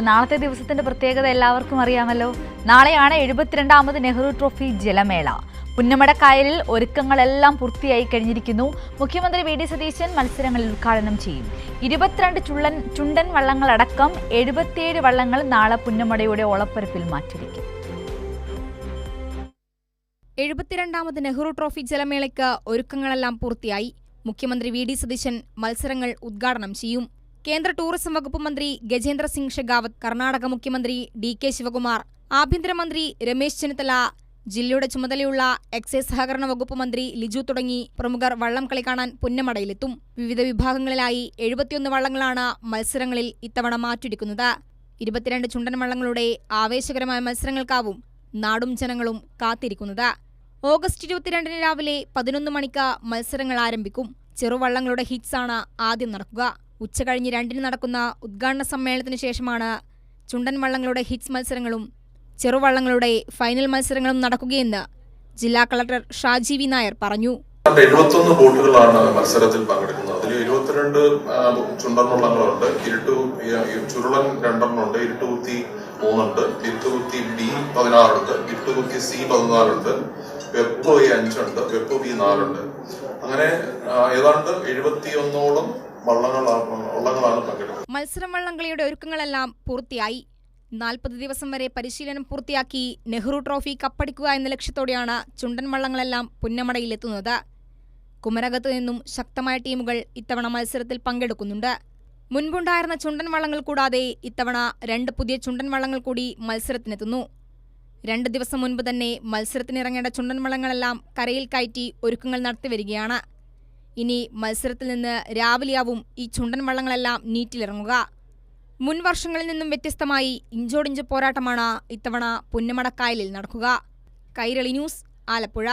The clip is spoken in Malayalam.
നാളത്തെ ദിവസത്തിന്റെ പ്രത്യേകത എല്ലാവർക്കും അറിയാമല്ലോ. നാളെയാണ് 72ാമത് നെഹ്റു ട്രോഫി ജലമേള. പുന്നമടക്കായലിൽ ഒരുക്കങ്ങളെല്ലാം പൂർത്തിയായി കഴിഞ്ഞിരിക്കുന്നു. മുഖ്യമന്ത്രി വി ഡി സതീശൻ മത്സരങ്ങളിൽ ഉദ്ഘാടനം ചെയ്യും. 22 ചുണ്ടൻ വള്ളങ്ങളടക്കം 77 വള്ളങ്ങൾ നാളെ പുന്നമടയുടെ ഓളപ്പരപ്പിൽ മാറ്റിവെക്കും. 72ാമത് നെഹ്റു ട്രോഫി ജലമേളയ്ക്ക് ഒരുക്കങ്ങളെല്ലാം പൂർത്തിയായി. മുഖ്യമന്ത്രി വി ഡി സതീശൻ മത്സരങ്ങൾ ഉദ്ഘാടനം ചെയ്യും. കേന്ദ്ര ടൂറിസം വകുപ്പ് മന്ത്രി ഗജേന്ദ്ര സിംഗ് ഷെഖാവത്ത്, കർണാടക മുഖ്യമന്ത്രി DK ശിവകുമാർ, ആഭ്യന്തരമന്ത്രി രമേശ് ചെന്നിത്തല, ജില്ലയുടെ ചുമതലയുള്ള എക്സൈസ് സഹകരണ വകുപ്പ് മന്ത്രി ലിജു തുടങ്ങി പ്രമുഖർ വള്ളം കളി കാണാൻ പുന്നമടയിലെത്തും. വിവിധ വിഭാഗങ്ങളിലായി 71 വള്ളങ്ങളാണ് മത്സരങ്ങളിൽ ഇത്തവണ മാറ്റിരിക്കുന്നത്. 22 ചുണ്ടൻ വള്ളങ്ങളുടെ ആവേശകരമായ മത്സരങ്ങൾക്കാവും നാടും ജനങ്ങളും കാത്തിരിക്കുന്നത്. ഓഗസ്റ്റ് 22 രാവിലെ 11 മണിക്ക് മത്സരങ്ങൾ ആരംഭിക്കും. ചെറുവള്ളങ്ങളുടെ ഹിറ്റ്സാണ് ആദ്യം നടക്കുക. ഉച്ചകഴിഞ്ഞ് 2-ന് നടക്കുന്ന ഉദ്ഘാടന സമ്മേളനത്തിന് ശേഷമാണ് ചുണ്ടൻ വള്ളങ്ങളുടെ ഹിറ്റ്സ് മത്സരങ്ങളും ചെറുവള്ളങ്ങളുടെ ഫൈനൽ മത്സരങ്ങളും നടക്കുകയെന്ന് ജില്ലാ കളക്ടർ ഷാജി വി നായർ പറഞ്ഞു. 71 ബോട്ടുകളാണ് മത്സരത്തിൽ പങ്കെടുക്കുന്നത്. അതിൽ 22 ചുണ്ടൻ വള്ളങ്ങളുണ്ട്. ചുരുളൻ 2 ഉണ്ട്, ഇരുട്ടുകുത്തി 3 ഉണ്ട്, ഇരുട്ടുകുത്തി B 16 ഉണ്ട്, ഇരുട്ടുകുത്തി C 14 ഉണ്ട്, വെപ്പ് 5 ഉണ്ട്, വെപ്പ് B 4 ഉണ്ട്. അങ്ങനെ ഏതാണ്ട് 71ഓളം വള്ളങ്ങളാണ് പങ്കെടുക്കുന്നത്. മത്സരം വള്ളംകളിയുടെ ഒരുക്കങ്ങളെല്ലാം പൂർത്തിയായി. 40 ദിവസം വരെ പരിശീലനം പൂർത്തിയാക്കി നെഹ്റു ട്രോഫി കപ്പടിക്കുക എന്ന ലക്ഷ്യത്തോടെയാണ് ചുണ്ടൻ വള്ളങ്ങളെല്ലാം പുന്നമടയിലെത്തുന്നത്. കുമരകത്ത് നിന്നും ശക്തമായ ടീമുകൾ ഇത്തവണ മത്സരത്തിൽ പങ്കെടുക്കുന്നുണ്ട്. മുൻപുണ്ടായിരുന്ന ചുണ്ടൻ വള്ളങ്ങൾ കൂടാതെ ഇത്തവണ 2 പുതിയ ചുണ്ടൻ വള്ളങ്ങൾ കൂടി മത്സരത്തിനെത്തുന്നു. 2 ദിവസം മുൻപ് തന്നെ മത്സരത്തിനിറങ്ങേണ്ട ചുണ്ടൻ വള്ളങ്ങളെല്ലാം കരയിൽ കയറ്റി ഒരുക്കങ്ങൾ നടത്തിവരികയാണ്. ഇനി മത്സരത്തിൽ നിന്ന് രാവിലെയാവും ഈ ചുണ്ടൻ വള്ളങ്ങളെല്ലാം നീറ്റിലിറങ്ങുക. മുൻ വർഷങ്ങളിൽ നിന്നും വ്യത്യസ്തമായി ഇഞ്ചോടിഞ്ച് പോരാട്ടമാണ് ഇത്തവണ പുന്നമടക്കായലിൽ നടക്കുക. കൈരളി ന്യൂസ്, ആലപ്പുഴ.